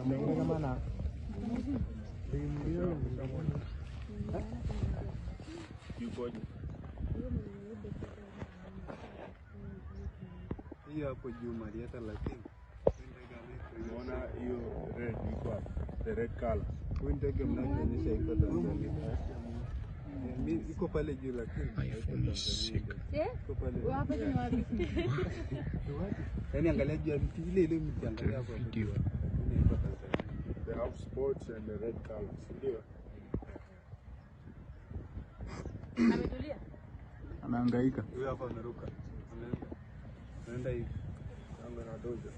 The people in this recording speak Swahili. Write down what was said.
Ndio maana yukoje? Hii hapo juu Marieta lakini unaona hiyo red iko hapo, the red color. huyu ndege mnaonyesha iko Tanzania. Iko pale juu lakini iko pale. Wapi ni wapi? Yaani angalia juu ya mti ile mti angalia hapo. Iko Tanzania. They have spots and the red colors. Ndio. Ametulia. Anahangaika. Huyu hapa ameruka. Anaenda hivi. Anga na doja.